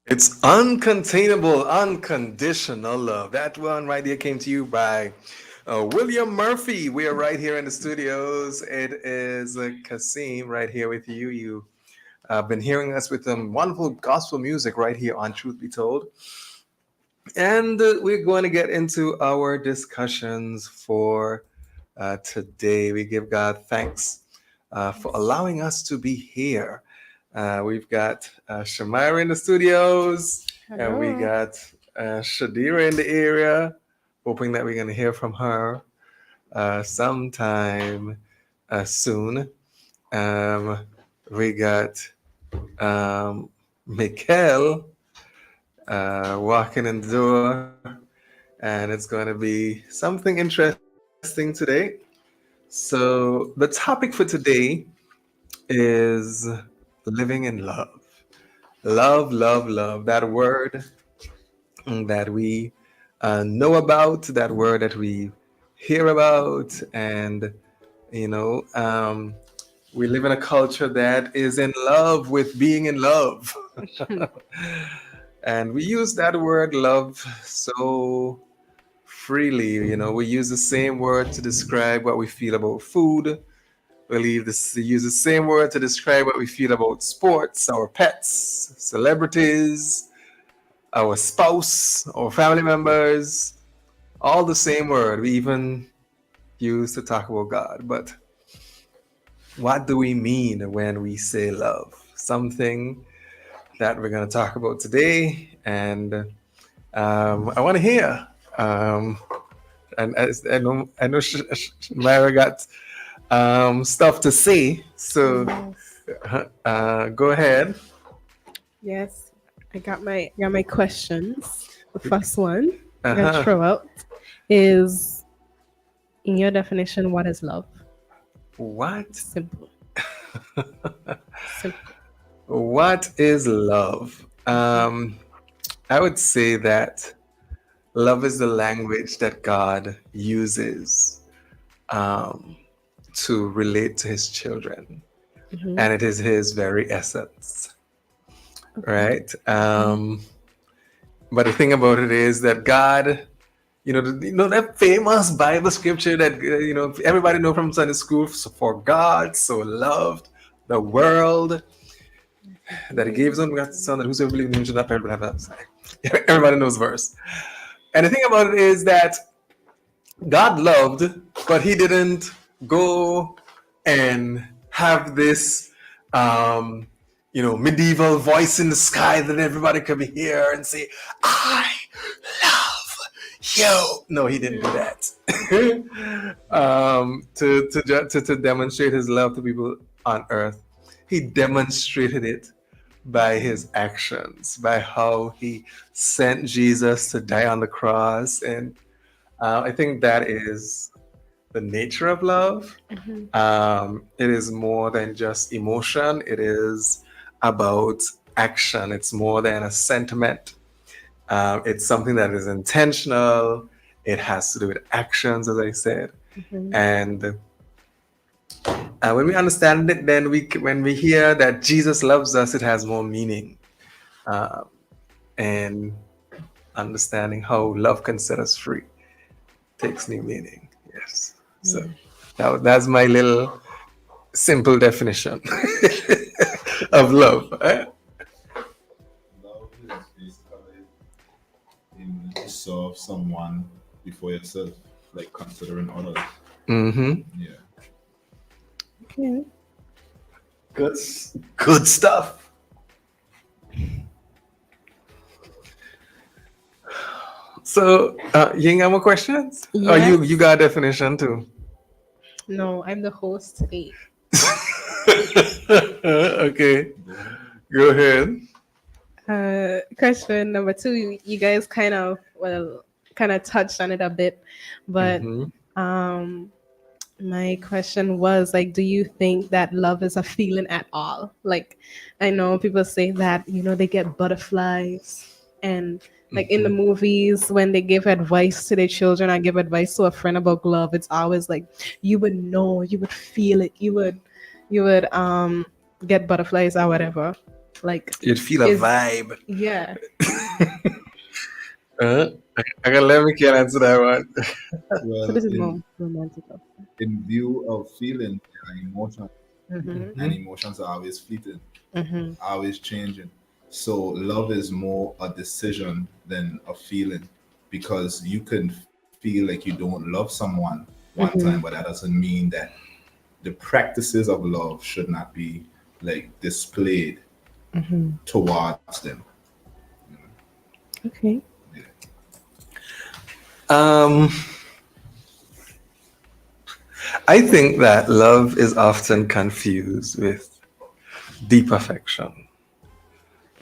It's uncontainable, unconditional love. That one right there came to you by William Murphy. We are right here in the studios. It is Kasseem right here with you. You have been hearing us with some wonderful gospel music right here on Truth Be Told. And we're going to get into our discussions for today. We give God thanks for allowing us to be here. We've got Shamyra in the studios, and we Hello. got Chadira in the area. Hoping that we're going to hear from her sometime soon. Um, we got Mikhail walking in the door, and it's going to be something interesting today. So, the topic for today is living in love. Love, love, love. That word that we know about, that word that we hear about, and you know, we live in a culture that is in love with being in love. And we use that word love so freely. We use the same word to describe what we feel about food. We use the same word to describe what we feel about sports, our pets, celebrities, our spouse, our family members. All the same word. We even use to talk about God. But what do we mean when we say love? Something that we're going to talk about today. And I want to hear. Um, and I know Myra got stuff to say. So Yes. go ahead. Yes. I got my questions. The first one I'm gonna Uh-huh. throw out is, in your definition, what is love? What? Simple. Simple. What is love? I would say that love is the language that God uses um, to relate to his children, Mm-hmm. and it is his very essence, Okay. right? But the thing about it is that God, that famous Bible scripture that everybody know from Sunday school. So for God so loved the world that He gave His only begotten Son, that whosoever believes in Him should not perish but have everlasting life. Everybody knows the verse. And the thing about it is that God loved, but He didn't go and have this, medieval voice in the sky that everybody could be hear and say, "I love you." No, He didn't do that. To demonstrate His love to people on earth, He demonstrated it by His actions, by how He sent Jesus to die on the cross, and I think that is the nature of love. Mm-hmm. It is more than just emotion, it is about action, it's more than a sentiment. It's something that is intentional, it has to do with actions, as I said. Mm-hmm. And when we understand it, then when we hear that Jesus loves us, it has more meaning. Um, and understanding how love can set us free takes new meaning. Yes. So Yeah. that's my little simple definition of love. Love is basically you serve someone before yourself, like considering others. Mm-hmm. Yeah. Okay. Good, good stuff. So, you have more questions? Oh, you Yes. got a definition too. No, I'm the host today. Okay, Go ahead. go ahead. Question number two. You guys kind of touched on it a bit, but Mm-hmm. um, my question was like, do you think that love is a feeling at all? Like, I know people say that, they get butterflies, and like in the Mm-hmm. movies when they give advice to their children, I give advice to a friend about love, it's always like, you would know, you would feel it, you would get butterflies or whatever. Like, You'd feel a is vibe. yeah. Uh, I gotta let me can answer that one. So Well, this is more romantic love. in view of feelings, there are emotions, Mm-hmm. and emotions are always fleeting, Mm-hmm. always changing. So love is more a decision than a feeling, because you can feel like you don't love someone one time, but Mm-hmm. that doesn't mean that the practices of love should not be like displayed Mm-hmm. towards them. Okay. Yeah. Um, I think that love is often confused with deep affection.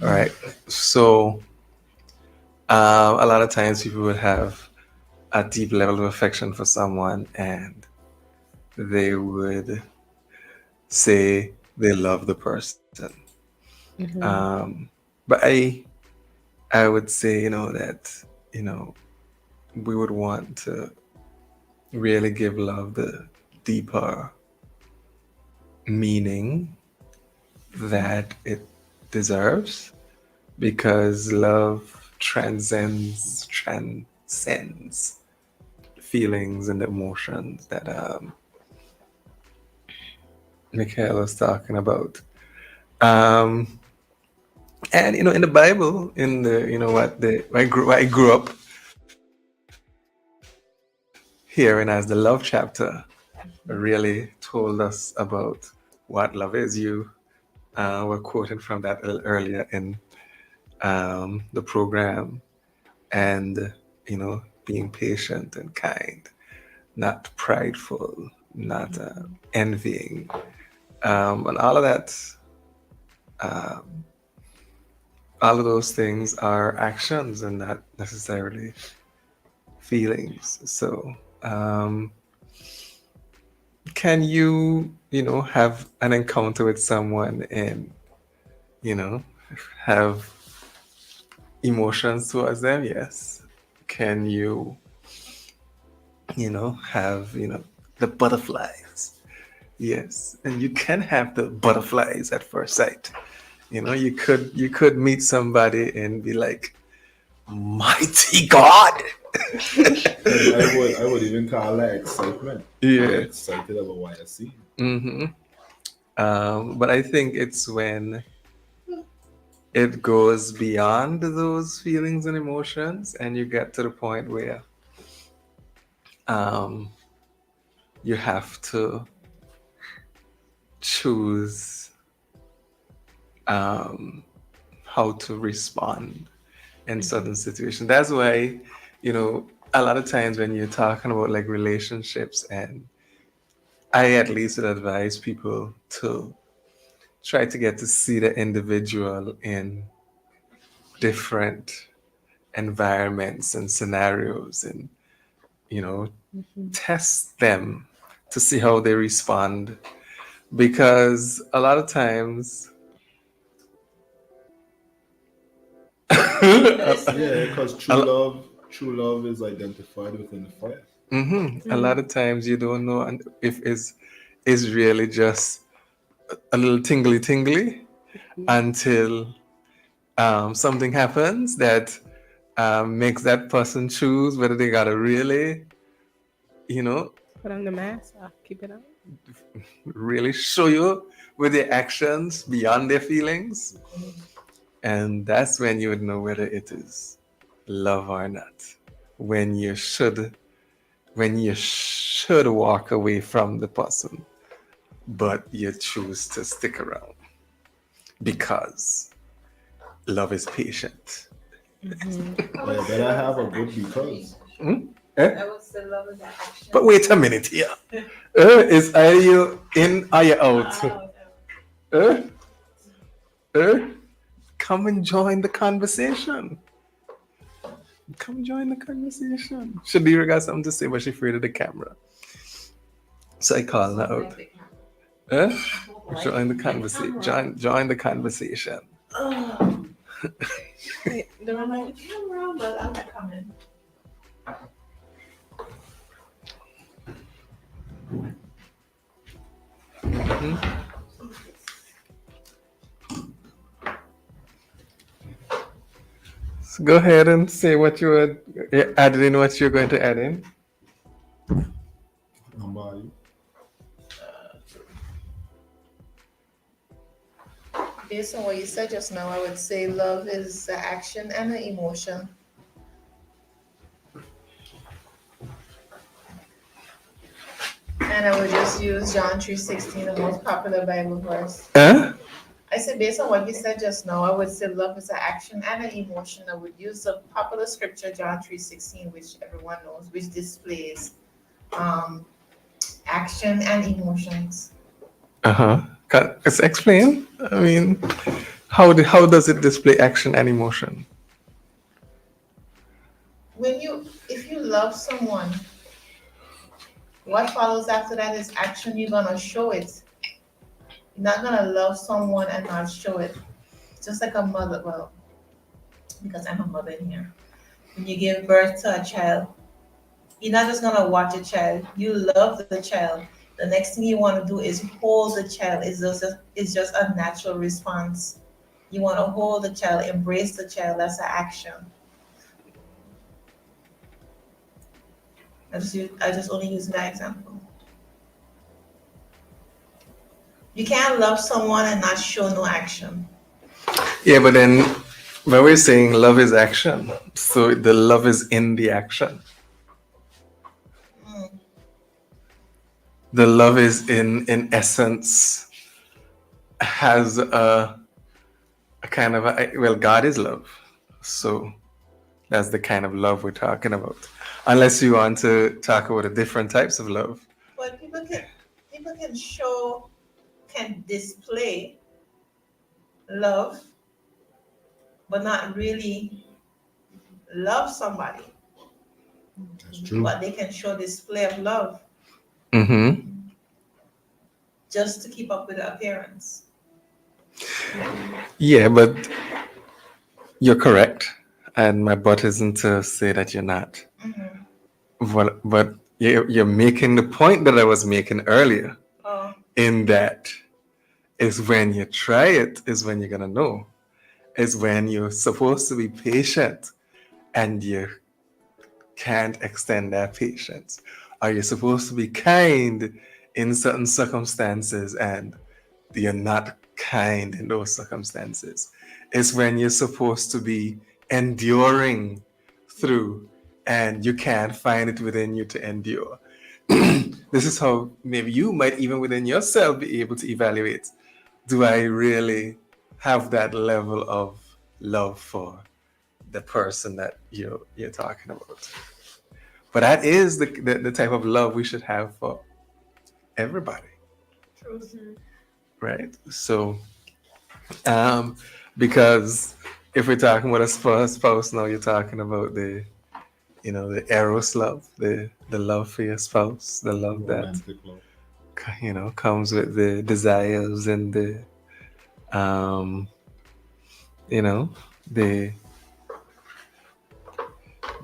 All right. So a lot of times people would have a deep level of affection for someone and they would say they love the person. Mm-hmm. But I would say, that, you know, we would want to really give love the deeper meaning that it deserves because love transcends feelings and emotions that Mikhail was talking about. Um, and in the Bible, in the what the what I grew up hearing as the love chapter, really told us about what love is. You were quoting from that a little earlier in the program, and being patient and kind, not prideful, not envying, and um, all of those things are actions and not necessarily feelings. So, can have an encounter with someone and you know have emotions towards them? Yes. Can have the butterflies? Yes, and you can have the butterflies at first sight. You could meet somebody and be like, mighty God. And I would even call that excitement. You get Yeah. excited about what you see. hmm but I think it's when it goes beyond those feelings and emotions, and you get to the point where um, you have to choose um, how to respond in certain situations. That's why, a lot of times when you're talking about like relationships, and I at least would advise people to try to get to see the individual in different environments and scenarios, and you know Mm-hmm. test them to see how they respond, because a lot of times Yeah, because a, true love is identified within the fire. a lot of times you don't know if is really just a little tingly tingly until something happens that makes that person choose whether they gotta really you know Put on the mask. Keep it on. really show you with their actions beyond their feelings. And that's when you would know whether it is love or not. When you should walk away from the person, but you choose to stick around because love is patient. Yeah, better have a good because. Hmm? Eh? But wait a minute here. Are you in? Are you out? Eh? Eh? Come and join the conversation. Come join the conversation. Chadira got something to say, but she afraid of the camera. So I call her out. Eh? Join the conversation. Join the conversation. Wait, the I'm remote. like, camera, but I'm not coming. go ahead and say what you were adding in, what you're going to add in. Number you. Based on what you said just now, I would say love is an action and an emotion. And I would just use John 3:16, the most popular Bible verse. Huh? I said, based on what you said just now, I would say love is an action and an emotion. I would use the popular scripture, John 3:16, which everyone knows, which displays um, action and emotions. Uh-huh. Let's explain. I mean, how does it display action and emotion? If you love someone, what follows after that is action. You're gonna show it. You're not gonna love someone and not show it. Just like a mother, well, because I'm a mother in here. When you give birth to a child, you're not just gonna watch a child. You love the child. The next thing you want to do is hold the child. It's just a natural response. You want to hold the child, embrace the child. That's an action. I just only use that example. You can't love someone and not show no action. Yeah, but then when we're saying love is action, so the love is in the action. Mm. The love is in essence has a kind of well, God is love, so that's the kind of love we're talking about. Unless you want to talk about the different types of love. But people can display love, but not really love somebody. That's true. But they can show display of love Mm-hmm. just to keep up with the appearance. Yeah, but you're correct, and my butt isn't to say that you're not. Mm-hmm. But you're making the point that I was making earlier. Oh, In that is when you try it, is when you're gonna know. Is when you're supposed to be patient and you can't extend that patience. Are you supposed to be kind in certain circumstances and you're not kind in those circumstances? It's when you're supposed to be enduring through and you can't find it within you to endure. This is how maybe you might even within yourself be able to evaluate, do I really have that level of love for the person that you're talking about? But that is the type of love we should have for everybody, truth. right? So because if we're talking about a spouse now, you're talking about the eros love, the love for your spouse, the love that Romantic love. comes with the desires and the you know the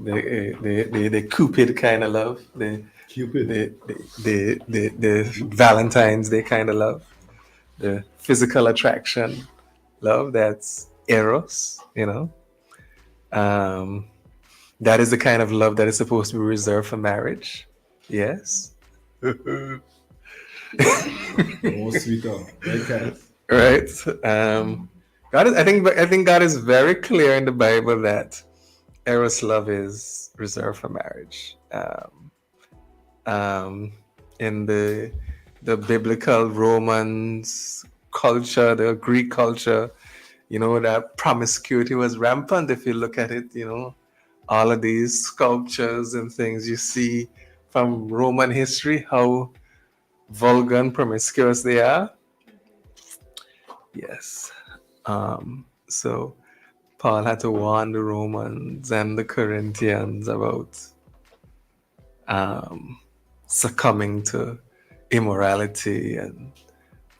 the Cupid kind of love, the Cupid. the Valentine's Day kind of love, the physical attraction love, that's eros. That is the kind of love that is supposed to be reserved for marriage. Yes. Oh, sweeter. Okay. Right. God is, I think God is very clear in the Bible that eros love is reserved for marriage. In the biblical Romans culture, the Greek culture, that promiscuity was rampant. If you look at it, all of these sculptures and things you see from Roman history, how vulgar and promiscuous they are. Yes. So Paul had to warn the Romans and the Corinthians about succumbing to immorality and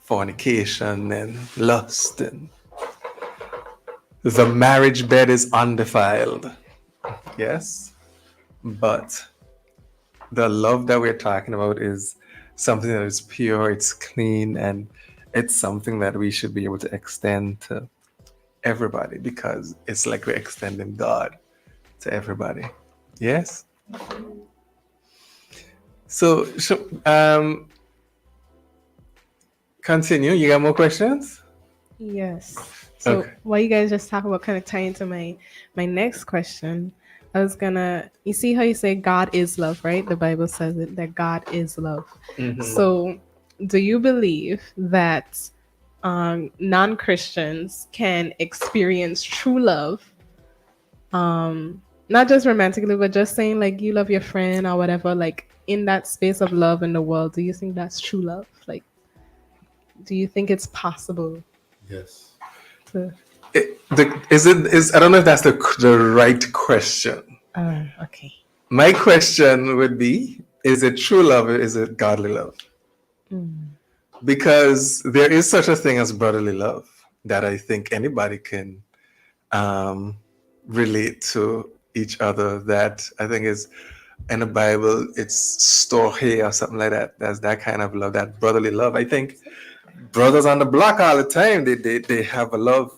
fornication and lust, and the marriage bed is undefiled. Yes, but the love that we're talking about is something that is pure, it's clean, and it's something that we should be able to extend to everybody because it's like we're extending God to everybody. Yes. So, continue. You got more questions? Yes. So Okay. while you guys just talk about kind of tie into my next question, I was gonna you see how you say God is love, right? The Bible says it that God is love. So do you believe that non-Christians can experience true love? Not just romantically, but just saying like you love your friend or whatever, like in that space of love in the world, do you think that's true love? Like do you think it's possible Yes. to Is I don't know if that's the right question. okay. My question would be: is it true love or is it godly love? Because there is such a thing as brotherly love that I think anybody can um, relate to each other. That I think is in the Bible, it's storge or something like that. That's that kind of love, that brotherly love. I think brothers on the block all the time. They have a love.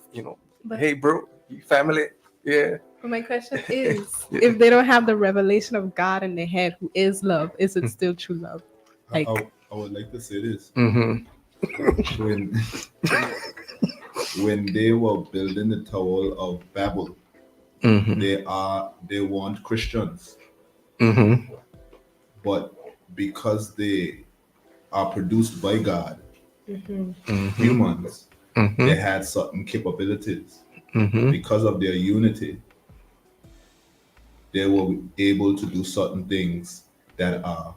But Hey, bro, you family. Yeah. but my question is, if they don't have the revelation of God in their head, who is love, is it still true love? I, Like, I would like to say this. Mm-hmm. When when they were building the Tower of Babel, Mm-hmm. they weren't Christians, Mm-hmm. but because they are produced by God, Mm-hmm. humans, Mm-hmm. they had certain capabilities. Mm-hmm. Because of their unity, they were able to do certain things that are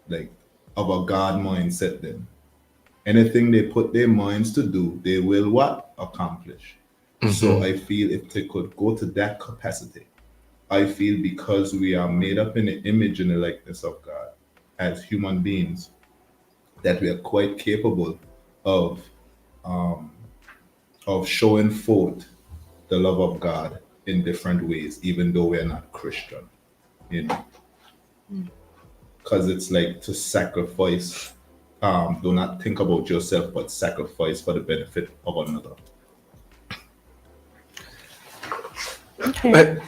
like of a God mindset. Then anything they put their minds to do, they will what accomplish. So I feel if they could go to that capacity, I feel because we are made up in the image and the likeness of God as human beings, that we are quite capable of um, of showing forth the love of God in different ways, even though we're not Christian, you know, because it's like to sacrifice. Do not think about yourself, but sacrifice for the benefit of another. okay. But,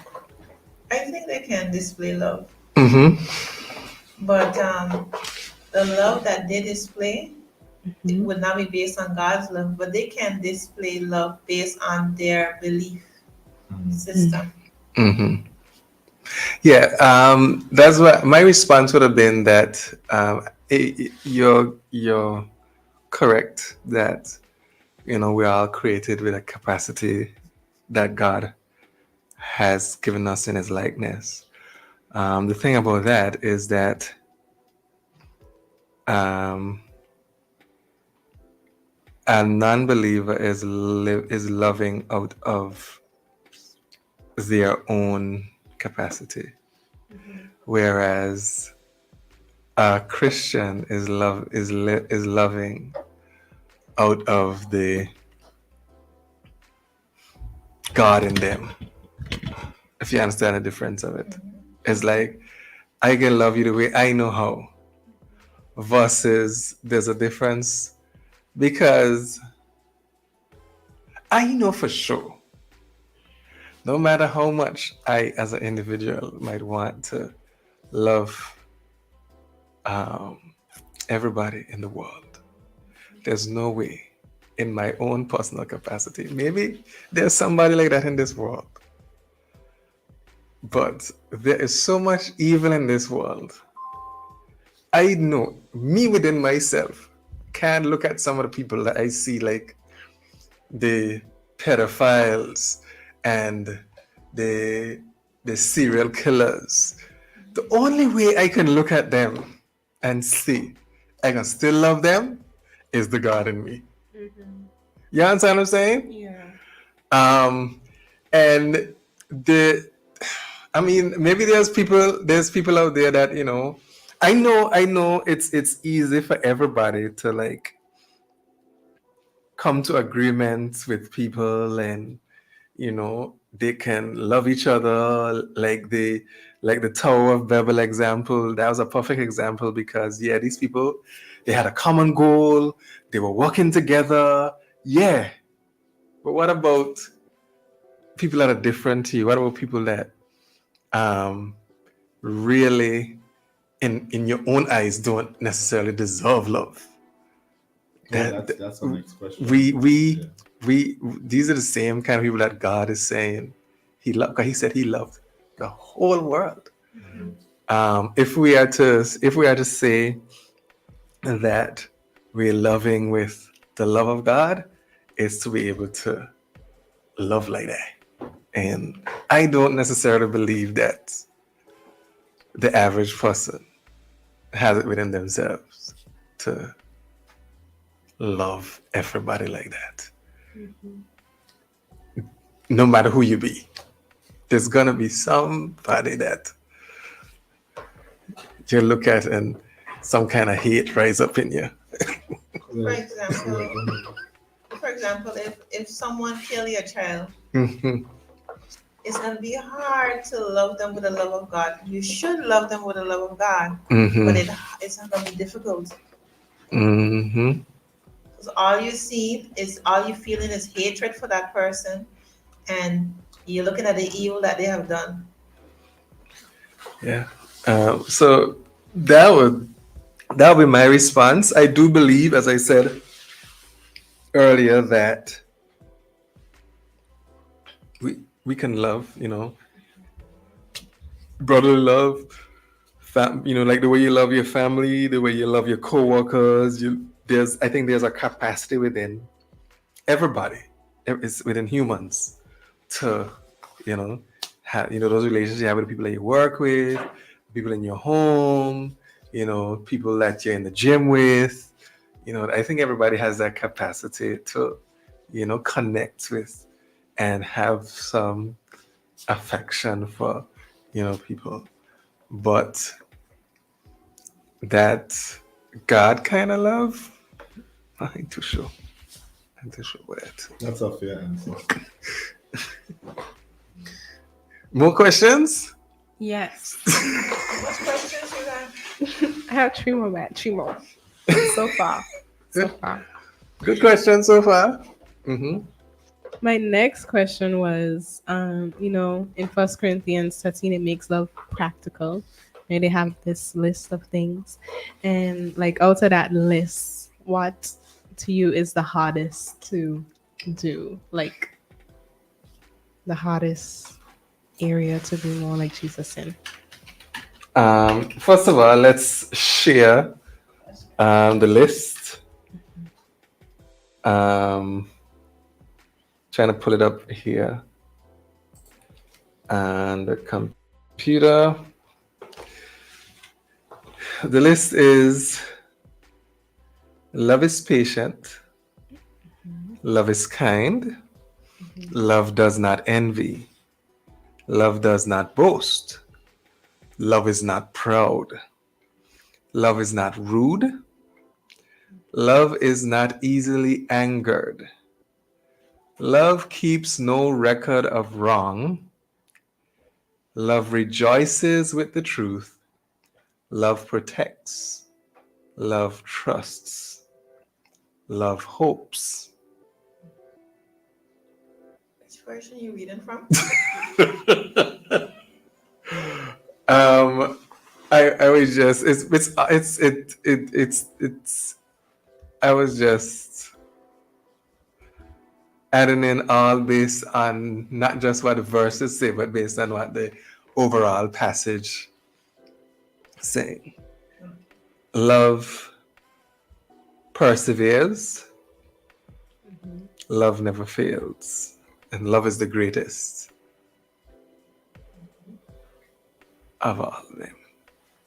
I think they can display love, mm-hmm. but the love that they display would not be based on God's love, but they can display love based on their belief system. Mm-hmm. Yeah, that's what my response would have been. That you're correct that we're all created with a capacity that God has given us in His likeness. The thing about that is that um, a non-believer is loving out of their own capacity, whereas a Christian is loving out of the God in them. If you understand the difference of it, it's like I can love you the way I know how, versus there's a difference because I know for sure, no matter how much I, as an individual, might want to love everybody in the world, there's no way in my own personal capacity. Maybe there's somebody like that in this world, but there is so much evil in this world. I know me within myself can look at some of the people that I see, like the pedophiles and the serial killers. The only way I can look at them and see I can still love them is the God in me. You understand what I'm saying? Yeah. And maybe there's people out there that I know it's easy for everybody to like come to agreements with people, and they can love each other, like the Tower of Babel example. That was a perfect example because these people, they had a common goal, they were working together. Yeah, But what about people that are different to you? What about people that really, in your own eyes, don't necessarily deserve love? That's the next question. We these are the same kind of people that God is saying He loved. Because He said He loved the whole world. If we are to say that we're loving with the love of God, is to be able to love like that. And I don't necessarily believe that the average person has it within themselves to love everybody like that. No matter who you be, there's gonna be somebody that you look at and some kind of hate rise up in you. For example, if someone kill your child, Mhm. it's gonna be hard to love them with the love of God. You should love them with the love of God, Mhm. but it's not gonna be difficult. Mhm. Because all you feeling is hatred for that person, and you're looking at the evil that they have done. Yeah. So that would be my response. I do believe, as I said earlier, that we can love, brotherly love, like the way you love your family, the way you love your coworkers. I think there's a capacity within everybody, it's within humans, to have those relationships you have with the people that you work with, people in your home, people that you're in the gym with. I think everybody has that capacity to connect with and have some affection for people, but that God kind of love, I ain't too sure. What that. That's a fair answer. More questions? Yes. What questions you have? I have three more, Matt. Three more. So far. Good question so far. Mm-hmm. My next question was, in First Corinthians 13, it makes love practical. And they have this list of things. And like out of that list, what to you is the hardest to do? Like the hardest area to be more like Jesus in? First of all, let's share the list. Trying to pull it up here and the computer. The list is: love is patient, love is kind, love does not envy, love does not boast, love is not proud, love is not rude, love is not easily angered, love keeps no record of wrong, love rejoices with the truth, love protects, love trusts, love hopes. Which version are you reading from? I was just I was just adding in all based on not just what the verses say, but based on what the overall passage saying. Love perseveres, love never fails, and love is the greatest of all of them.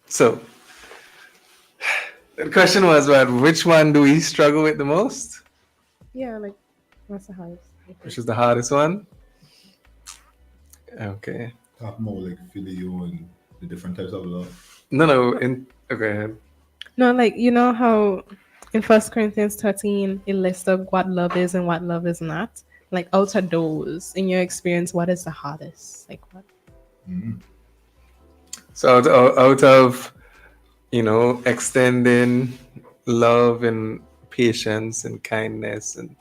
So the question was, which one do we struggle with the most? Yeah, like what's the hardest? Which is the hardest one? Okay. Talk more like filial and the different types of love. No. Okay. No, like you know how in First Corinthians 13 it lists up what love is and what love is not. Like out of those, in your experience, what is the hardest? Like what? Mm-hmm. So out of extending love and patience and kindness and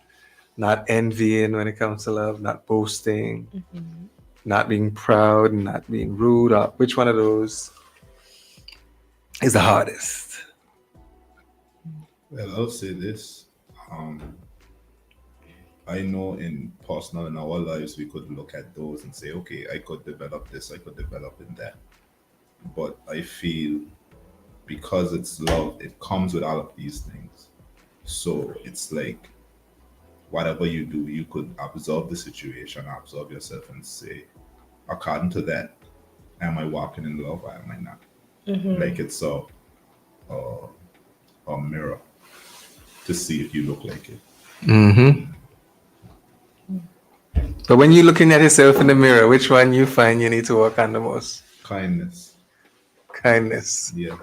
not envying when it comes to love, not boasting, Mhm. not being proud, not being rude. Which one of those is the hardest? Well, I'll say this. I know in personal in our lives we could look at those and say, okay, I could develop this, I could develop in that. But I feel because it's love, it comes with all of these things. So it's like whatever you do, you could absorb the situation, absorb yourself, and say, according to that, am I walking in love or am I not? Like it's a, a mirror to see if you look like it. Mm-hmm. But when you're looking at yourself in the mirror, which one you find you need to work on the most? Kindness. Kindness. Yeah.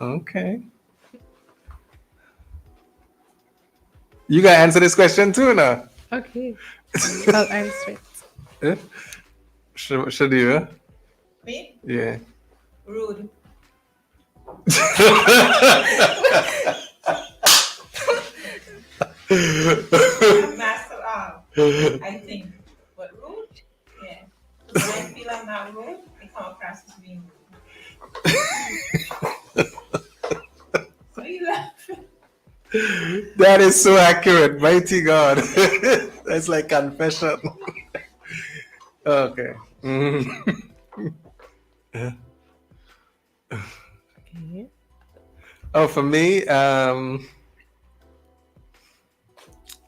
Okay. You gotta answer this question too now. Okay. I'll answer it. Eh? Chadira? Me? Yeah. Rude. Master I think. But rude? Yeah. When I feel I'm not rude, I come across as being rude. So you laughing? That is so accurate. Mighty God. That's like confession. Okay. Mhm. Okay. Oh, for me,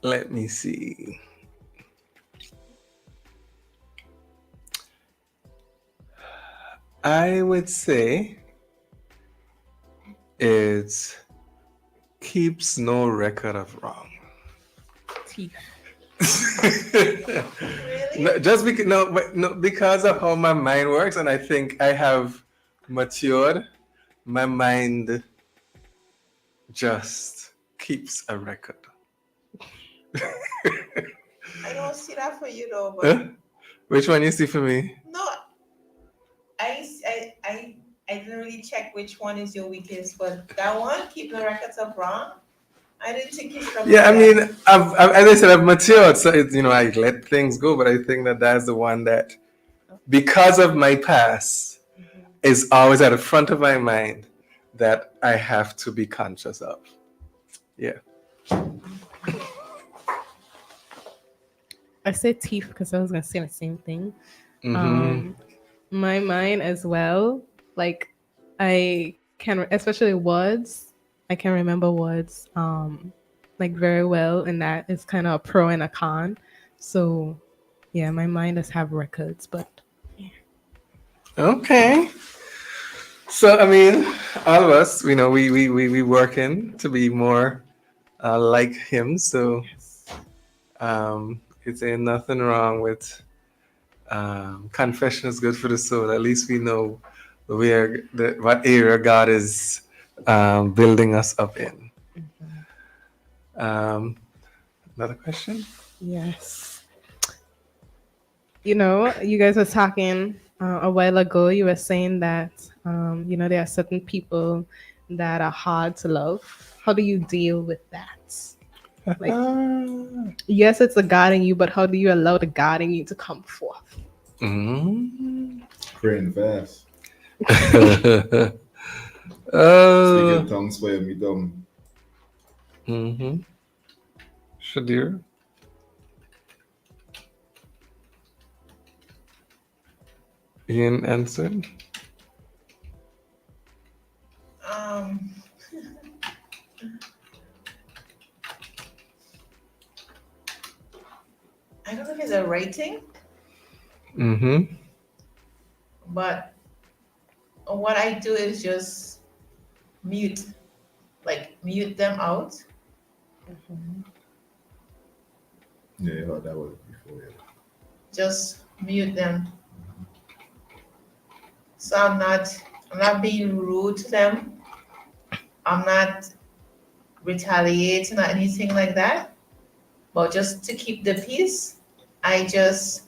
let me see. I would say it keeps no record of wrong. Teeth. Really? Just because no, because of how my mind works, and I think I have matured. My mind just keeps a record. I don't see that for you though, but Which one you see for me? no, I didn't really check which one is your weakest, but that one, keep the records of wrong. I didn't think you struggled Yeah, I with mean, as I said, I've matured, so it's I let things go. But I think that that's the one that, because of my past, is always at the front of my mind that I have to be conscious of. Yeah. I said teeth because I was gonna say the same thing. Mm-hmm. My mind as well. Like I can, especially words. I can remember words like very well, and that is kind of a pro and a con. So yeah, my mind does have records, but Okay. So I mean, all of us, we working to be more like him. So it's ain't nothing wrong with confession is good for the soul. At least we know what area God is building us up in. Another question? yes. You guys were talking a while ago. You were saying that there are certain people that are hard to love. How do you deal with that? Like, yes, it's a God in you, but how do you allow the God in you to come forth? Praying fast. Speaking tongues for me dumb. Chadira? Ian answered. I don't know if it's a rating, but what I do is just mute them out. Yeah, you heard that word before. Yeah. Just mute them. So I'm not being rude to them. I'm not retaliating or anything like that. But just to keep the peace, I just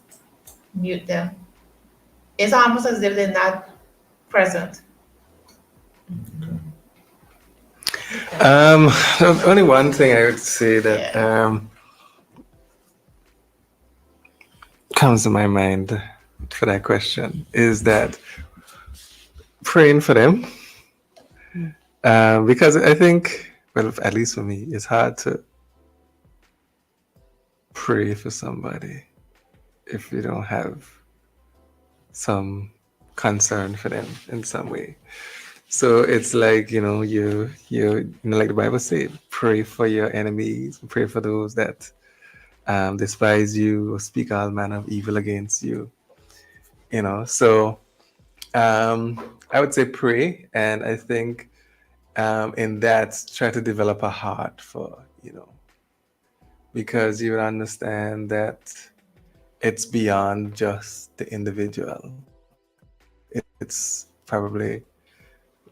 mute them. It's almost as if they're not present. Only one thing I would say that comes to my mind for that question is that praying for them, because I think, well, at least for me, it's hard to pray for somebody if you don't have some concern for them in some way. So it's like, like the Bible said, pray for your enemies, pray for those that despise you or speak all manner of evil against you. So I would say pray, and I think in that try to develop a heart for, because you understand that it's beyond just the individual. It's probably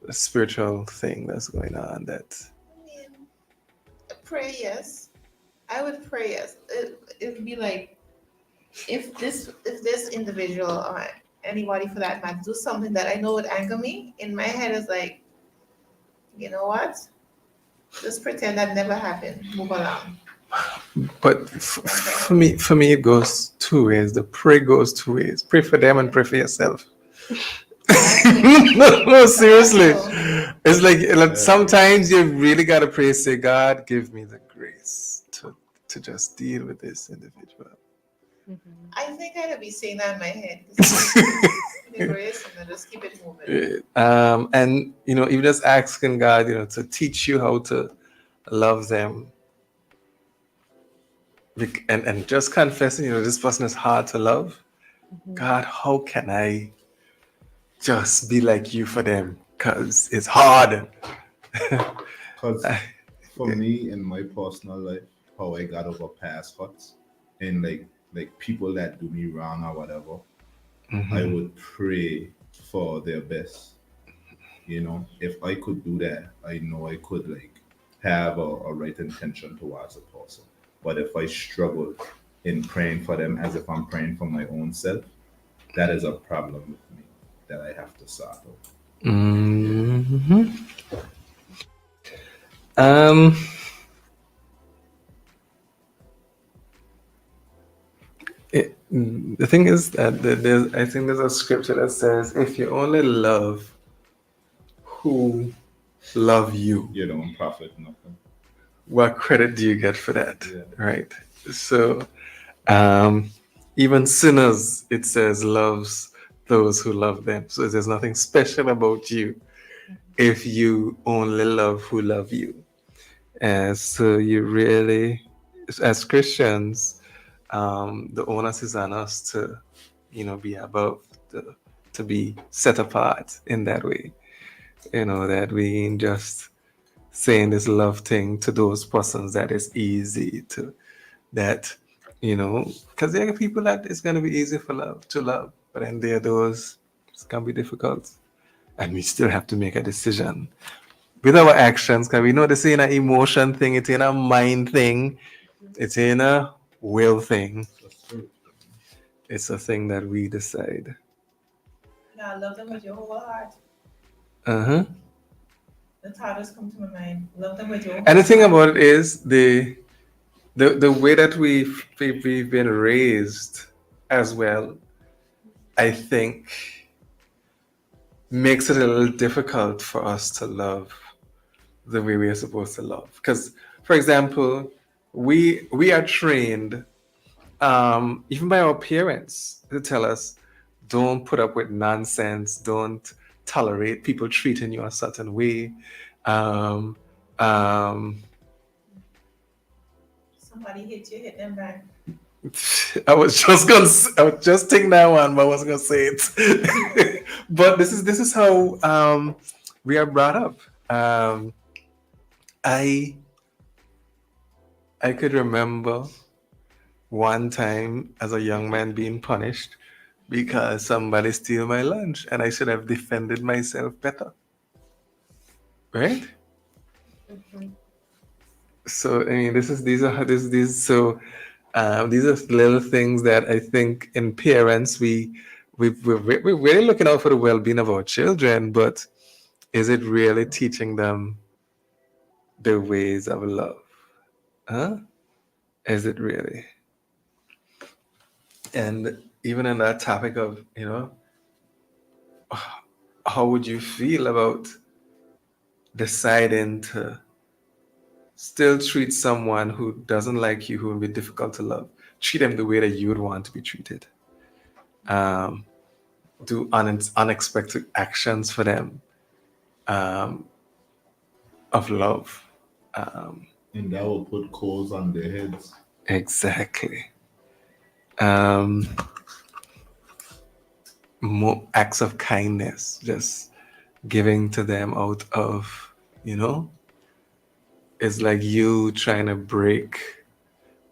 a spiritual thing that's going on that. I mean, pray yes. I would pray yes. It'd be like if this individual or anybody for that matter do something that I know would anger me, in my head is like, you know what? Just pretend that never happened. Move along. But Okay. for me, it goes two ways. The pray goes two ways. Pray for them and pray for yourself. That too. No, That seriously. too. It's like sometimes you really gotta pray. Say, God, give me the grace to just deal with this individual. I think I'd be saying that in my head. Just the grace and then just keep it moving. And even just asking God, to teach you how to love them, and just confessing, this person is hard to love. God, how can I just be like you for them? Because it's hard. Because for me, in my personal life, how I got over past hurts and like people that do me wrong or whatever, I would pray for their best. If I could do that, I know I could like have a right intention towards a person. But if I struggle in praying for them as if I'm praying for my own self, that is a problem with me that I have to sort out. hmm Um, the thing is that I think there's a scripture that says, if you only love who love you, You don't profit nothing. what credit do you get for that? Yeah. Right. So, um, even sinners, it says, loves those who love them. So there's nothing special about you if you only love who love you. And so you really, as Christians, the onus is on us to, be above, to be set apart in that way. That we ain't just saying this love thing to those persons that is easy to, that, because there are people that it's going to be easy for love to love, but then there are those it's going to be difficult. And we still have to make a decision with our actions, because we know this ain't an emotion thing, it's in a mind thing, it's in a will thing. That's true. It's a thing that we decide. Now love them with your whole heart. Uh-huh. The thought just come to my mind. Love them with your whole And the thing heart. about it is the way that we've been raised as well, I think makes it a little difficult for us to love the way we are supposed to love. Because, for example, we are trained, even by our parents, to tell us, don't put up with nonsense, don't tolerate people treating you a certain way. Um, um, Somebody hit you, hit them back. I was just thinking that one, but I wasn't gonna say it. But this is how we are brought up. I I could remember one time as a young man being punished because somebody steal my lunch, and I should have defended myself better, right? So I mean, these are little things that I think in parents we're really looking out for the well-being of our children, but is it really teaching them the ways of love? Huh? Is it really? And even in that topic of, how would you feel about deciding to still treat someone who doesn't like you, who would be difficult to love, treat them the way that you would want to be treated? Um, do unexpected actions for them, um, of love. Um, And that will put coals on their heads. exactly. Um, more acts of kindness, just giving to them out of, it's like you trying to break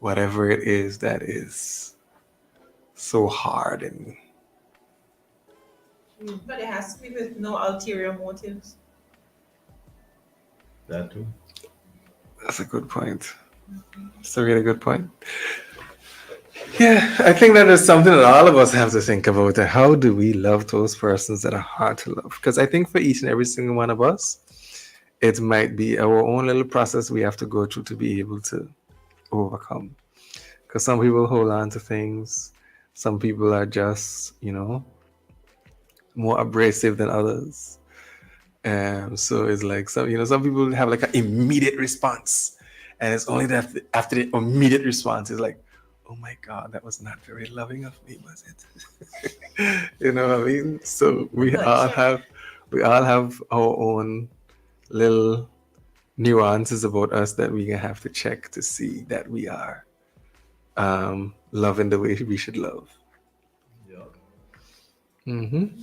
whatever it is that is so hard. And But it has to be with no ulterior motives. That too. that's a good point. It's a really good point. Yeah, I think that is something that all of us have to think about. How do we love those persons that are hard to love? Because I think for each and every single one of us, it might be our own little process we have to go through to be able to overcome. Because some people hold on to things, some people are just, more abrasive than others. So it's like some people have like an immediate response, and it's only that after the immediate response is like, oh my God, that was not very loving of me, was it? You know what I mean? So we all have our own little nuances about us that we have to check to see that we are loving the way we should love. Yeah. Mm-hmm.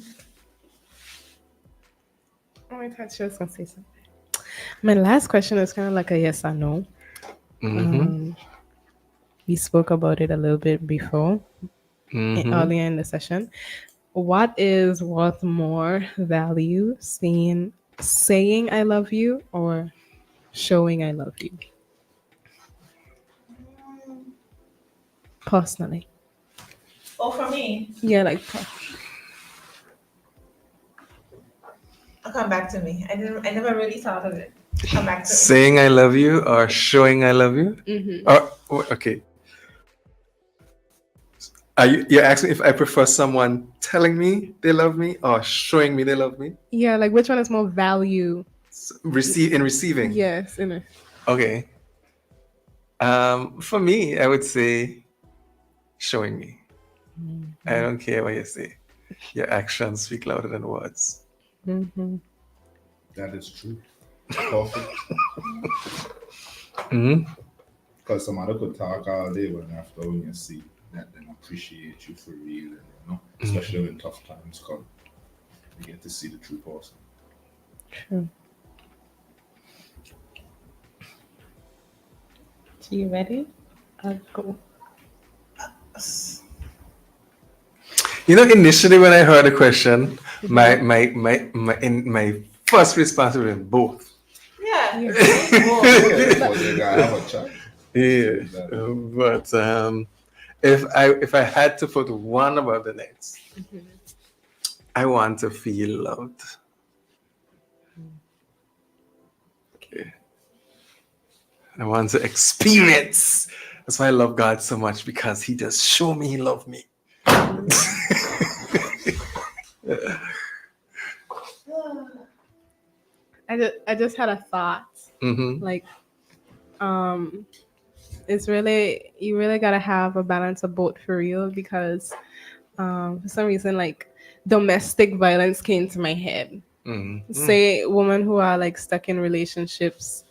Oh, I thought she was gonna say something. My last question is kind of like a yes or no. Mm-hmm. We spoke about it a little bit before, Mm-hmm. earlier in the session. What is worth more value, saying I love you or showing I love you? Personally, Oh, for me, yeah, like I'll come back to me. I never really thought of it. Come back to me. Saying I love you or showing I love you? Okay. You're asking if I prefer someone telling me they love me or showing me they love me? yeah, like which one is more value? Receiving. Yes, in a Okay. For me, I would say showing me. I don't care what you say. Your actions speak louder than words. That is true. Perfect. Mm-hmm. Because somebody could talk all day, but after when you see that, then appreciate you for real, and especially when tough times come, you get to see the true person. True. You ready? I'll go. Initially when I heard the question, my first response was both. Yeah. Well, you gotta have a child. Yeah, but if I had to put one above the next, I want to feel loved. Okay. I want to experience. That's why I love God so much, because He just show me He loved me. I just had a thought. Mm-hmm. Like, it's really, you really gotta have a balance of both for real, because for some reason, like, domestic violence came to my head. Mm-hmm. Say women who are like stuck in relationships,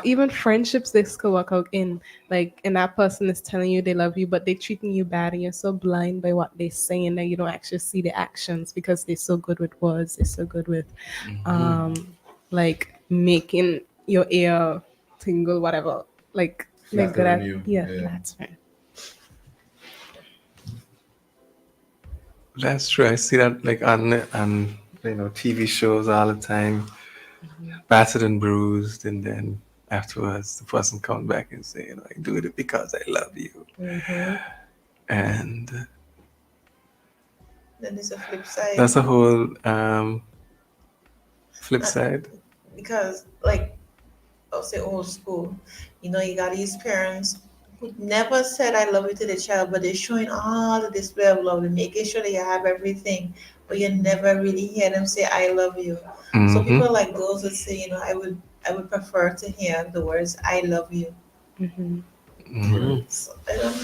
even friendships this could work out in, like, and that person is telling you they love you, but they're treating you bad, and you're so blind by what they're saying that you don't actually see the actions, because they're so good with words, they're so good with like making your ear tingle, whatever, like they're good at, Flattering you. yeah, Yeah. that's right. That's true. I see that like on TV shows all the time, battered and bruised, and then afterwards the person comes back and say, I do it because I love you. And Then there's a flip side. that's a whole flip side. Because, like, I'll say old school. You got these parents who never said I love you to the child, but they're showing all the display of love and making sure that you have everything, but you never really hear them say I love you. So Mm-hmm. people like those would say, I would prefer to hear the words I love you. Mhm. Mm-hmm. So I don't.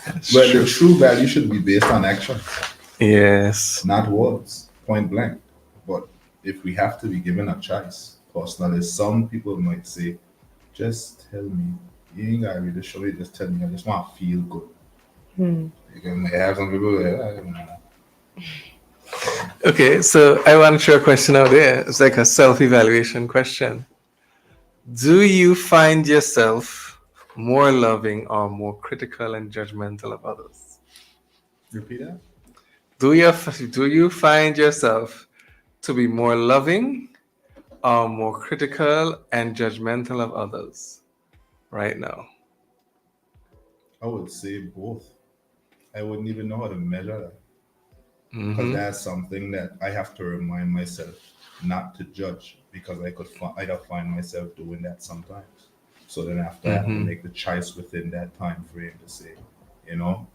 That's Well, the true. true value should be based on action, Yes. not words, point blank. But if we have to be given a choice, personally, some people might say, just tell me. You ain't gotta really show me, just tell me. I just want to feel good. Hmm. You can have some people like, I don't know. Okay, so I want to throw a question out there. It's like a self-evaluation question. Do you find yourself more loving or more critical and judgmental of others? Repeat that? Do you find yourself to be more loving or more critical and judgmental of others right now? I would say both. I wouldn't even know how to measure that because Mm-hmm. that's something that I have to remind myself not to judge because I could either find myself doing that sometimes. So then after I have to Mm-hmm. make the choice within that time frame to say,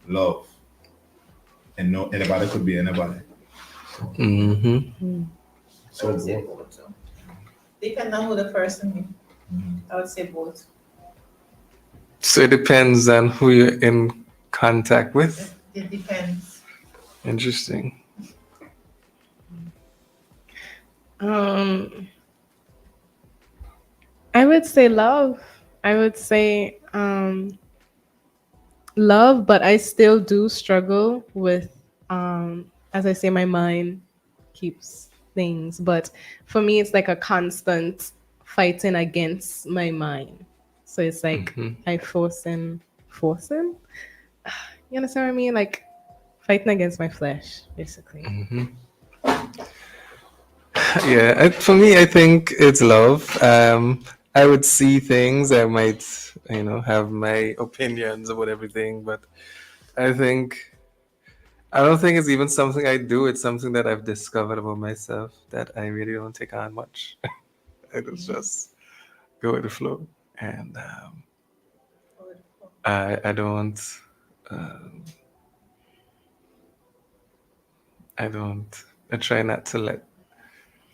love, and no anybody could be anybody. So, Mm-hmm. Hmm. I so would say both. both too. Depending on who the person is, Mhm. I would say both. So it depends on who you're in contact with. It depends. Interesting. Um, I would say love. I would say love, but I still do struggle with, as I say, my mind keeps things. But for me, it's like a constant fighting against my mind. So it's like Mm-hmm. I forcing. You understand what I mean? Like fighting against my flesh, basically. Mm-hmm. Yeah, for me, I think it's love. I would see things. I might, have my opinions about everything, but I think I don't think it's even something I do. It's something that I've discovered about myself that I really don't take on much. I just go with the flow, and I don't. Um, I don't. I try not to let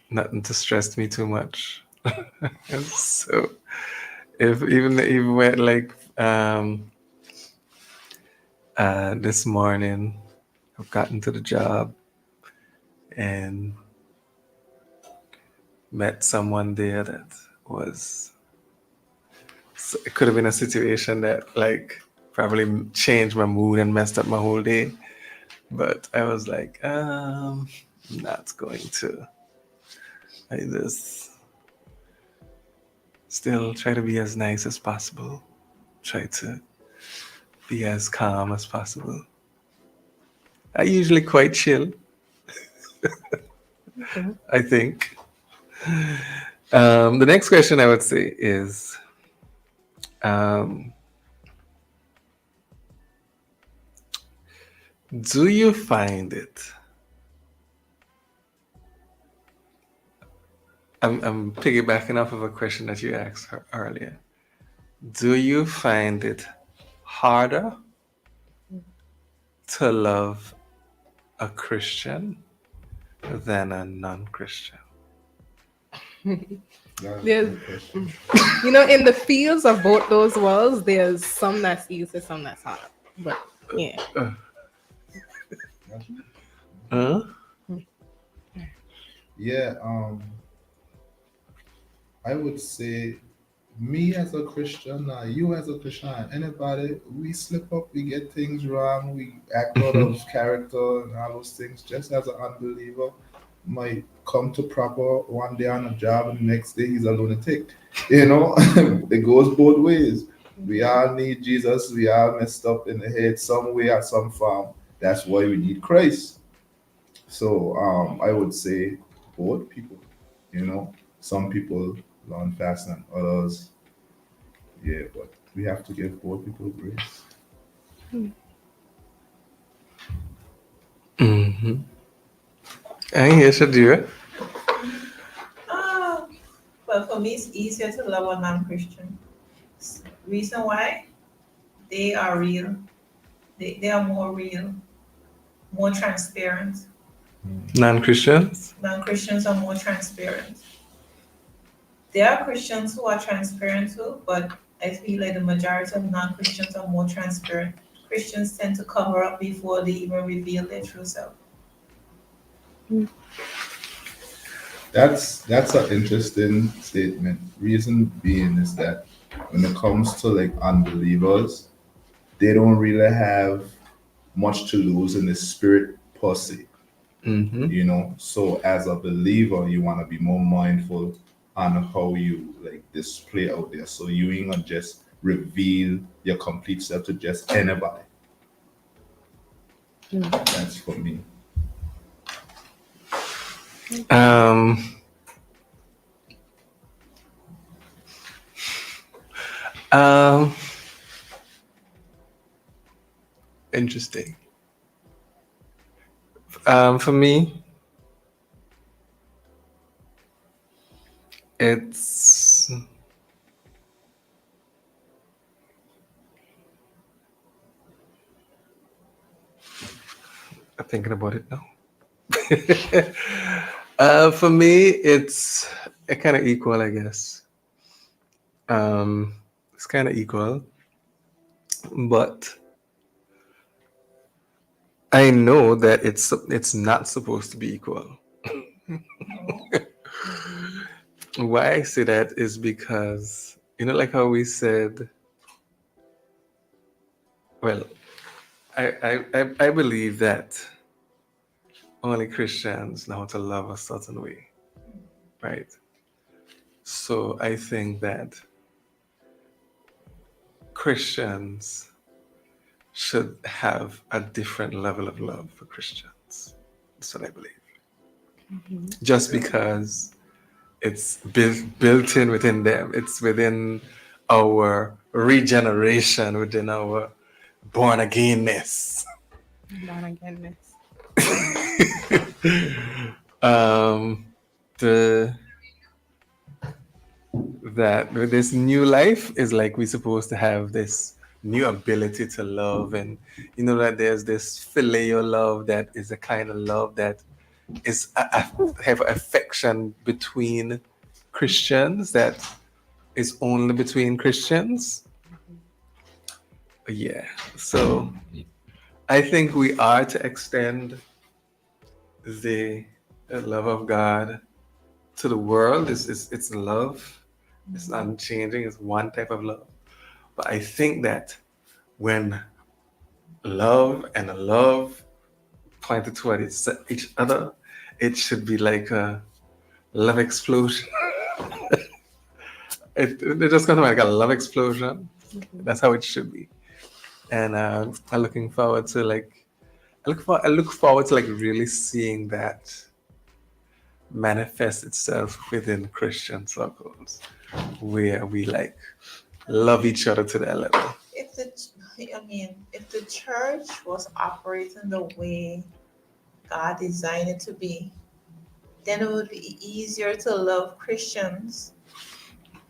nothing to stress me too much. So if even when like this morning I've gotten to the job and met someone there that was it could have been a situation that like probably changed my mood and messed up my whole day, but I was like I'm not going to. I just still try to be as nice as possible, try to be as calm as possible. I usually quite chill, Okay. I think. The next question I would say is um, do you find it? I'm piggybacking off of a question that you asked her earlier. Do you find it harder to love a Christian than a non Christian? That's a There's, good question. in the fields of both those worlds, there's some that's easy, some that's hard. But yeah. Uh, That's- huh? Yeah, I would say me as a Christian, you as a Christian, anybody, we slip up, we get things wrong, we act out Mhm. of character and all those things. Just as an unbeliever might come to proper one day on a job and the next day he's a lunatic. It goes both ways. We all need Jesus. We all messed up in the head some way or some form. That's why we need Christ. So I would say both people. Some people learn faster than others. Yeah, but we have to give both people grace. Mm-hmm. I hear Shadira. Ah, but for me, it's easier to love a non-Christian. Reason why? They are real. They are more real, more transparent. Non-Christians? Non-Christians are more transparent. There are Christians who are transparent too, but I feel like the majority of non-Christians are more transparent. Christians tend to cover up before they even reveal their true self. That's an interesting statement. Reason being is that when it comes to like unbelievers, they don't really have much to lose in the spirit per se. Mm-hmm. So as a believer, you want to be more mindful on how you like display out there. So you ain't gonna just reveal your complete self to just anybody. That's for me. Um, um, Interesting. For me, it's I'm thinking about it now. For me, it's kind of equal, I guess. It's kind of equal, but I know that it's not supposed to be equal. No. Why I say that is because like how we said. Well, I believe that only Christians know how to love a certain way, right? So I think that Christians should have a different level of love for Christians. That's what I believe. Just because it's built in within them, it's within our regeneration, within our born againness. Born agaainness. The that with this new life is like we're supposed to have this new ability to love, and that there's this filial love that is a kind of love that is have affection between Christians that is only between Christians. Yeah, so I think we are to extend the love of God to the world. It's love. It's unchanging. It's one type of love. But I think that when love and love pointed toward each other, it should be like a love explosion. It just kind of like a love explosion. That's how it should be. And I'm looking forward to I look forward to like really seeing that manifest itself within Christian circles, where we like love each other to that level. If the church was operating the way God designed it to be, then it would be easier to love Christians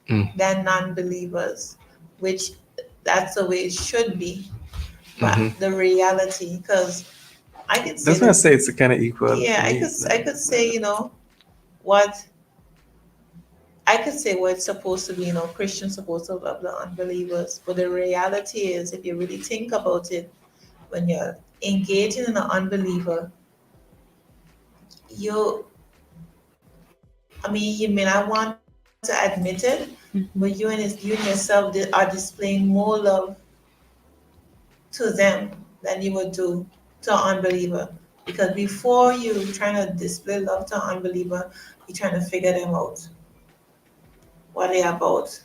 than non-believers, which that's the way it should be. But the reality, because I could say That's why I say it's kind of equal. yeah, for me. I could say what I could say what it's supposed to be. Christians supposed to love the unbelievers, but the reality is, if you really think about it, when you're engaging in an unbeliever, you you may not want to admit it, but you and yourself are displaying more love to them than you would do to an unbeliever. Because before you trying to display love to an unbeliever, you're trying to figure them out. What they're about.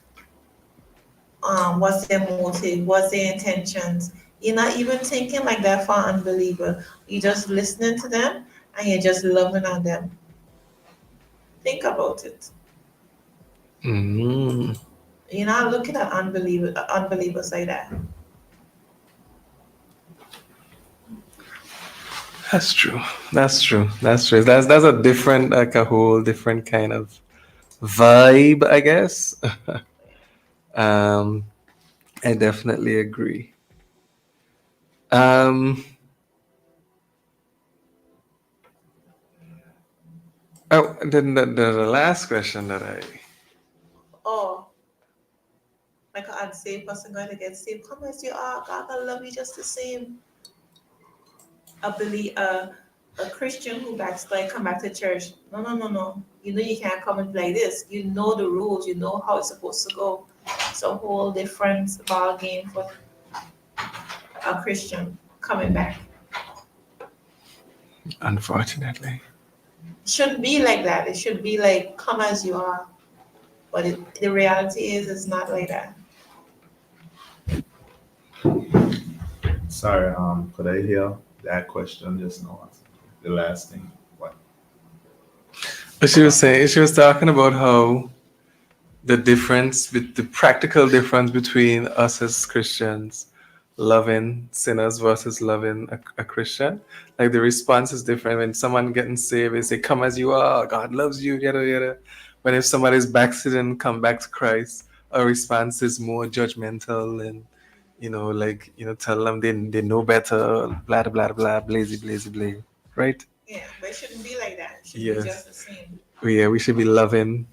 What's their motive? What's their intentions? You're not even thinking like that for an unbeliever. You're just listening to them and you're just loving on them. Think about it. Mm. You're not looking at unbelievers like that. That's true. That's true. That's true. That's a different, like a whole different kind of vibe, I guess. um, I definitely agree. Um, oh, then the last question that I Oh, like an unsaved person going to get saved. Come as you are. God gonna love you just the same. A Christian who backslide come back to church. No, no, no, no. You know you can't come and like this. You know the rules. You know how it's supposed to go. It's a whole different ball game for a Christian coming back. unfortunately. It shouldn't be like that. It should be like come as you are. But the reality is, it's not like that. Sorry, could I hear that question just now? The last thing. What? But she was talking about how the difference, with the practical difference between us as Christians loving sinners versus loving a Christian. Like the response is different. When someone getting saved, they say, "Come as you are, God loves you," yada yada. But if somebody's backslidden, come back to Christ, our response is more judgmental and tell them they know better, blah blah blah, blazy blazy blah, right? Yeah, but it shouldn't be like that. It should be just Yes. the same. Yeah, we should be loving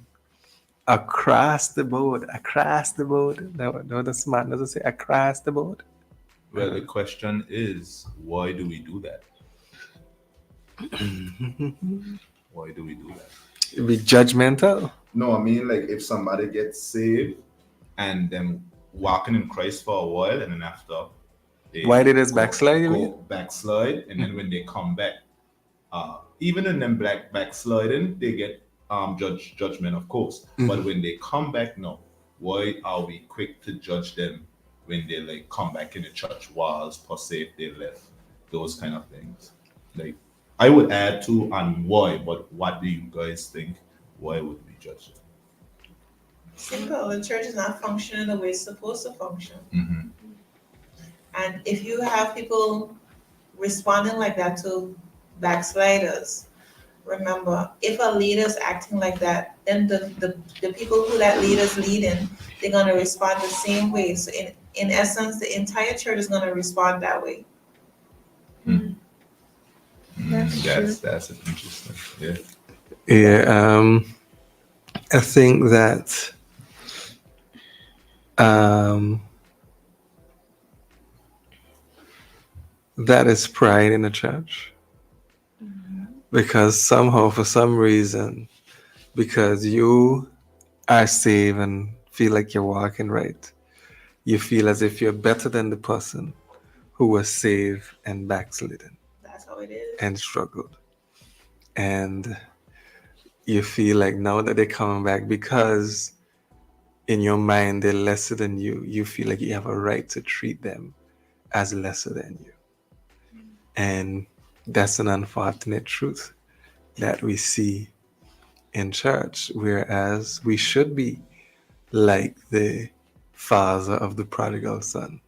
across the board, across the board. No, the smart doesn't say across the board. Well, the question is, why do we do that? Why do we do that? Be judgmental. No, I mean like if somebody gets saved and then walking in Christ for a while, and then after they Why did this backslide? You go mean? backslide, and then when they come back, even in them black backsliding, they get judgment, of course. But when they come back, no. Why are we quick to judge them when they like come back in the church walls per se if they left? Those kind of things. Like I would add to on why, but what do you guys think? Why would we judge them? Simple. The church is not functioning the way it's supposed to function. Mm-hmm. And if you have people responding like that to backsliders, remember, if a leader's acting like that, then the people who that leader's leading, they're gonna respond the same way. So in essence, the entire church is gonna respond that way. That's interesting. Yeah. Yeah. I think that that is pride in the church, because somehow, for some reason, because you are saved and feel like you're walking right, you feel as if you're better than the person who was saved and backslidden That's how it is. and struggled. And you feel like now that they're coming back, because in your mind they're lesser than you feel like you have a right to treat them as lesser than you. And that's an unfortunate truth that we see in church, whereas we should be like the father of the prodigal son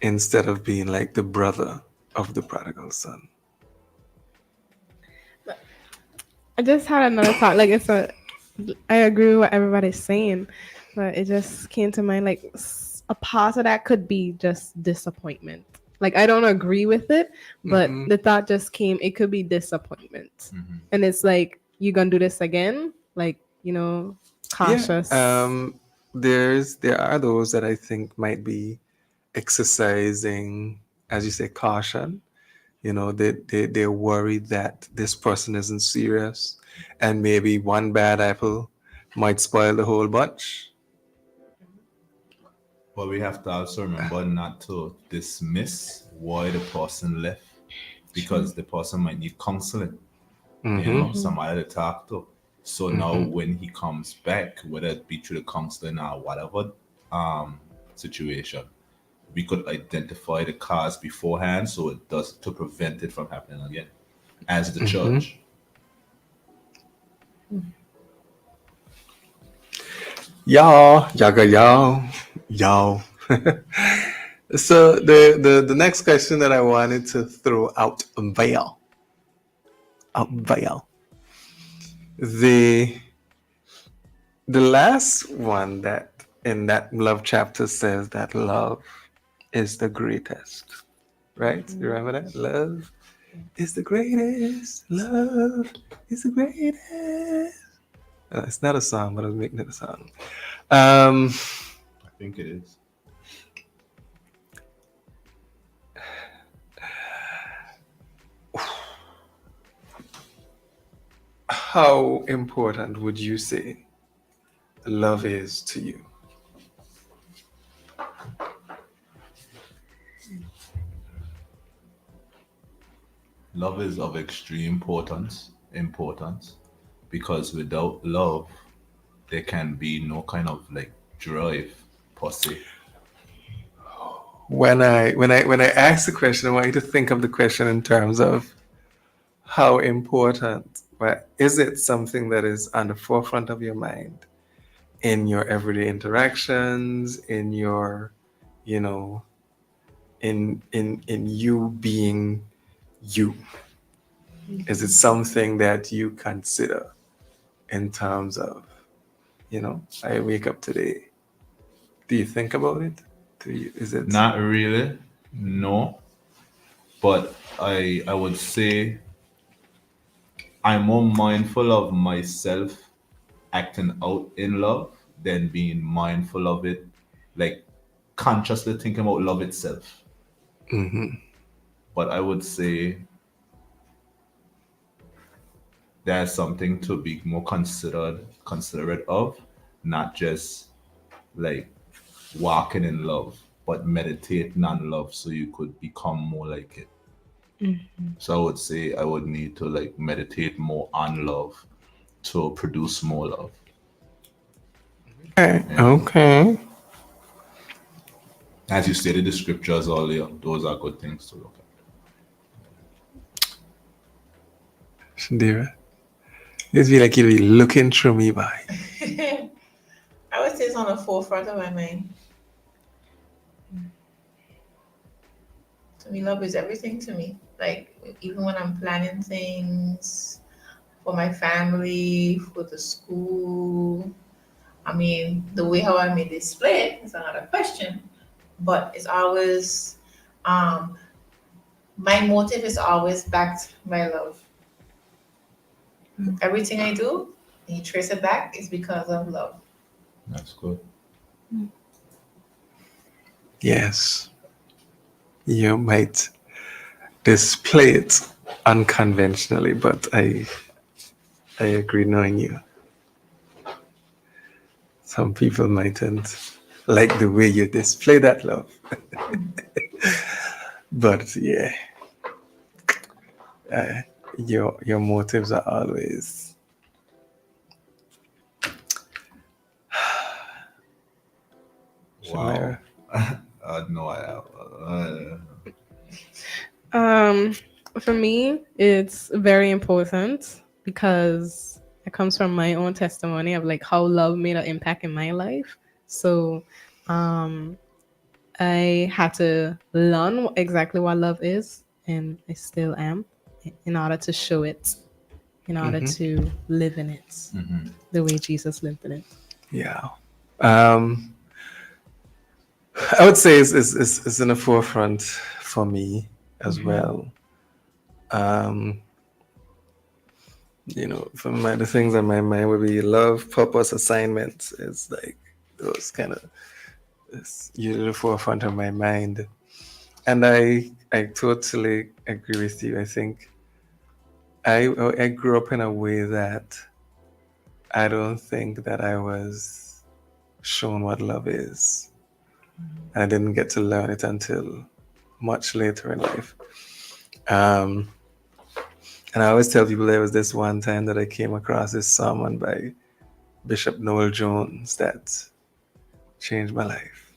instead of being like the brother of the prodigal son. I just had another thought. Like I agree with what everybody's saying, but it just came to mind like a part of that could be just disappointment. Like I don't agree with it, but the thought just came. It could be disappointment, and it's like you gonna do this again, like cautious. Yeah. There are those that I think might be exercising, as you say, caution. They're worried that this person isn't serious, and maybe one bad apple might spoil the whole bunch. But we have to also remember not to dismiss why the person left, because the person might need counseling, somebody to talk to. So now when he comes back, whether it be through the counseling or whatever situation, we could identify the cause beforehand so it does to prevent it from happening again as the church. Y'all. So the next question that I wanted to throw out there, the last one that in that love chapter says that love is the greatest. Right? You remember that? Love is the greatest. Love is the greatest. It's not a song, but I was making it a song. Um, I think it is. how important would you say love is to you? Love is of extreme importance, because without love, there can be no kind of like drive per se. When I ask the question, I want you to think of the question in terms of how important, but is it something that is on the forefront of your mind in your everyday interactions, in your, you know, in you being you? Is it something that you consider in terms of, I wake up today? Do you think about it? Is it? Not really, no. But I would say I'm more mindful of myself acting out in love than being mindful of it, like consciously thinking about love itself. Mhm. But I would say there's something to be more considerate of, not just like walking in love, but meditating on love so you could become more like it. So I would say I would need to like meditate more on love to produce more love. Okay. Yeah. Okay. As you stated, the scriptures earlier, those are good things to look Shandira, this feel like you'll be looking through me by. I would say it's on the forefront of my mind. To me, love is everything to me. Like, even when I'm planning things for my family, for the school. I mean, the way how I may display it is another question, but it's always, um, my motive is always backed by love. Everything I do, and you trace it back, is because of love. at. That's good. Yes, you might display it unconventionally, but I agree knowing you. Some people mightn't like the way you display that love. But yeah, uh, your motives are always Wow. Shamyra. No, Um, for me, it's very important because it comes from my own testimony of like how love made an impact in my life. So, um, I had to learn exactly what love is, and I still am, in order to show it, in order to live in it, the way Jesus lived in it. Yeah. Um, I would say it's in the forefront for me as well. Um, for the things on my mind would be love, purpose, assignments. It's like those kind of, it's usually the forefront of my mind. And I totally agree with you. I think I grew up in a way that I don't think that I was shown what love is. I didn't get to learn it until much later in life. Um, and I always tell people there was this one time that I came across this sermon by Bishop Noel Jones that changed my life.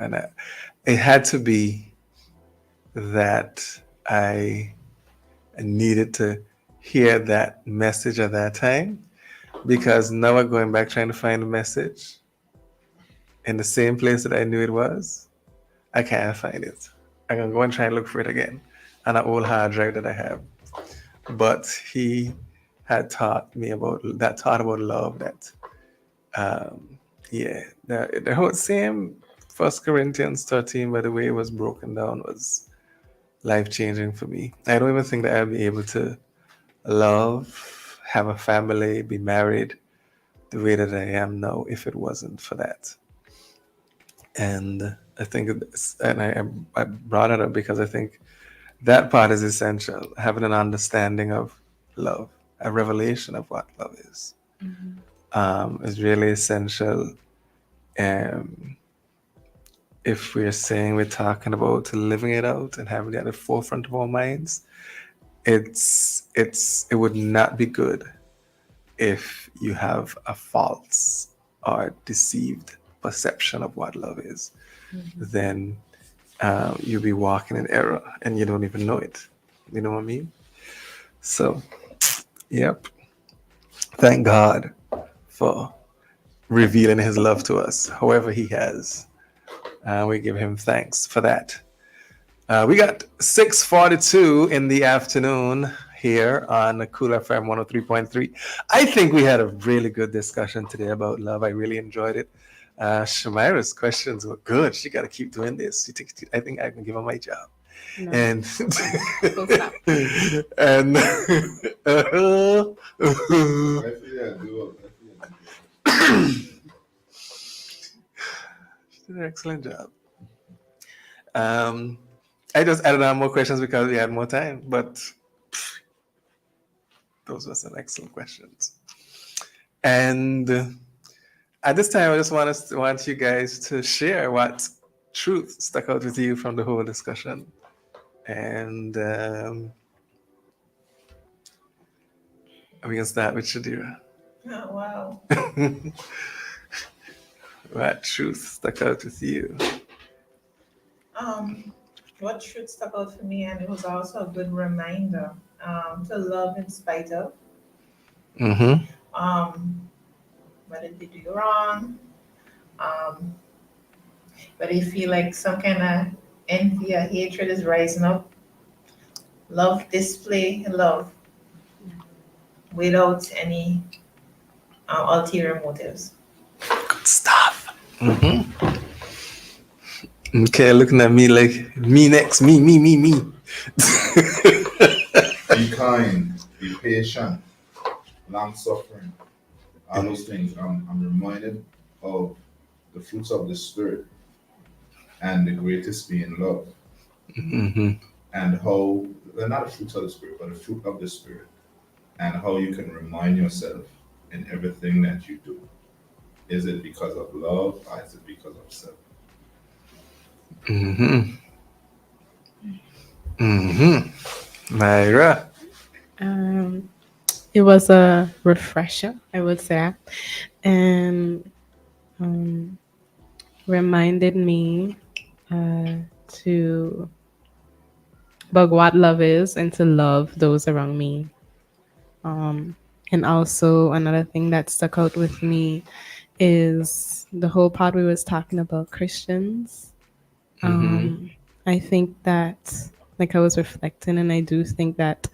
And it had to be that I needed to hear that message at that time, because now I'm going back trying to find the message in the same place that I knew it was. I can't find it. I'm going to go and try and look for it again on an old hard drive that I have. But he had taught me about that, taught about love, that yeah, the whole same First Corinthians 13, by the way it was broken down, was life changing for me. I don't even think that I'd be able to love, have a family, be married the way that I am now if it wasn't for that. And I think, I brought it up because I think that part is essential. Having an understanding of love, a revelation of what love is really essential. Um, if we're saying we're talking about living it out and having it at the forefront of our minds, it would not be good if you have a false or deceived perception of what love is. Then you'll be walking in error and you don't even know it. You know what I mean? So, yep. Thank God for revealing his love to us, however he has. We give him thanks for that. We got 6:42 in the afternoon here on KoolFM 103.3. I think we had a really good discussion today about love. I really enjoyed it. Shamyra's questions were good. She got to keep doing this. I think I can give her my job. No. And Full stop. and I feel that do it. she did an excellent job. I just added on more questions because we had more time, but those were some excellent questions. And at this time, I just want you guys to share what truth stuck out with you from the whole discussion. And we can start with Chadira. Oh, wow. What truth stuck out with you? What truth stuck out for me, and it was also a good reminder to love in spite of. Mm-hmm. Whether they do you wrong, um, whether you feel like some kind of envy or hatred is rising up, display love without any ulterior motives. Good stuff. Mm-hmm. Okay, looking at me like me next, me. Be kind, be patient, long suffering, all those things. I'm reminded of the fruits of the spirit, and the greatest being love, Mm-hmm. and how well, not the fruits of the spirit, but the fruit of the spirit, and how you can remind yourself in everything that you do. Is it because of love, or is it because of self? Mm-hmm. Mm-hmm. Myra. It was a refresher, I would say, and reminded me to about what love is and to love those around me. And also another thing that stuck out with me is the whole part we was talking about Christians. I think that, like, I was reflecting, and I do think that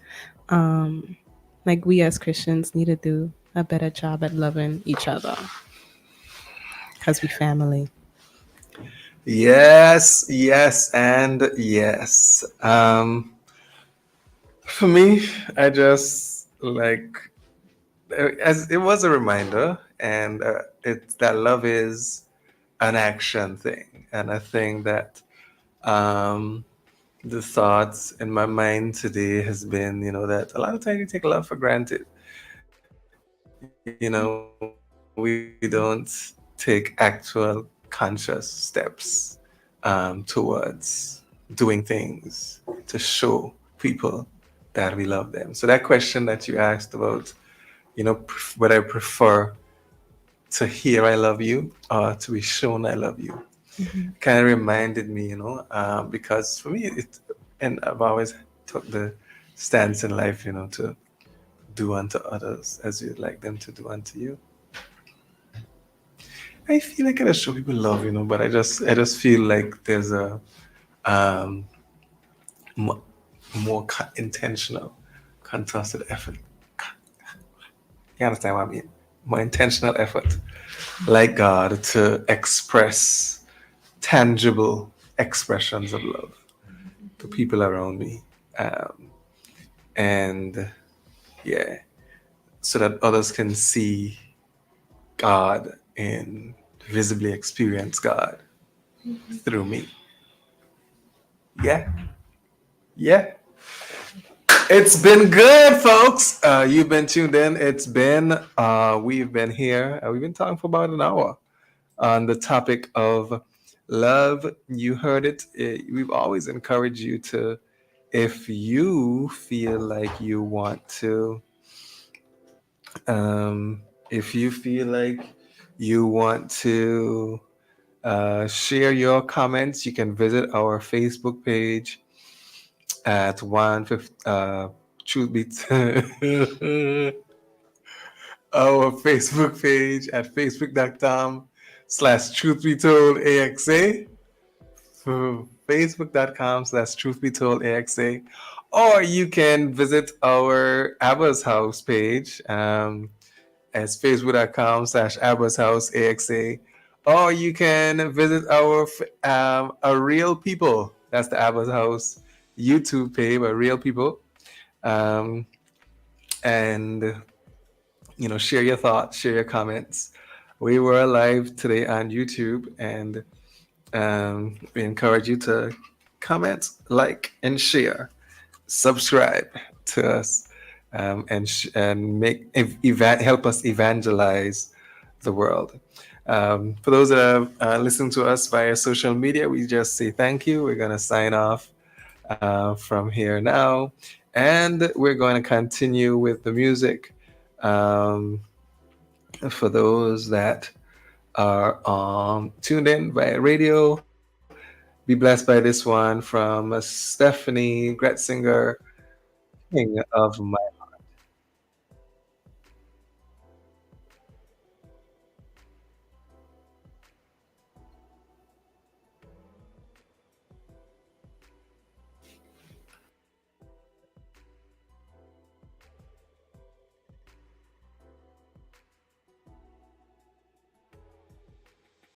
like we as Christians need to do a better job at loving each other because we family. Yes, and yes. For me, I just like as it was a reminder, and it's that love is an action thing, and I think that um, the thoughts in my mind today has been, that a lot of times we take love for granted. We don't take actual conscious steps towards doing things to show people that we love them. So that question that you asked about, whether I prefer to hear I love you or to be shown I love you, kind of reminded me, because for me, and I've always took the stance in life, to do unto others as you'd like them to do unto you. I feel like I just show people love, but I just feel like there's a um, m- more intentional, concerted effort. You understand what I mean? more intentional effort, like God, to express tangible expressions of love to people around me. Um, and yeah, so that others can see God and visibly experience God through me. Yeah, yeah. It's been good, folks. You've been tuned in. We've been here. We've been talking for about an hour on the topic of love. You heard it. We've always encouraged you to, if you feel like you want to, if you feel like you want to share your comments, you can visit our Facebook page at 150 truth be our Facebook page at facebook.com/truth be told AXA, facebook.com/truth be told AXA, or you can visit our Abba's House page as facebook.com/Abba's House AXA, or you can visit our A Real People, that's the Abba's House YouTube page, A Real People, um, and share your thoughts, share your comments. We were live today on YouTube, and we encourage you to comment, like, and share. Subscribe to us, and help us evangelize the world. For those that have listened to us via social media, we just say thank you. We're going to sign off from here now, and we're going to continue with the music. For those that are tuned in via radio, be blessed by this one from Stephanie Gretzinger, King of My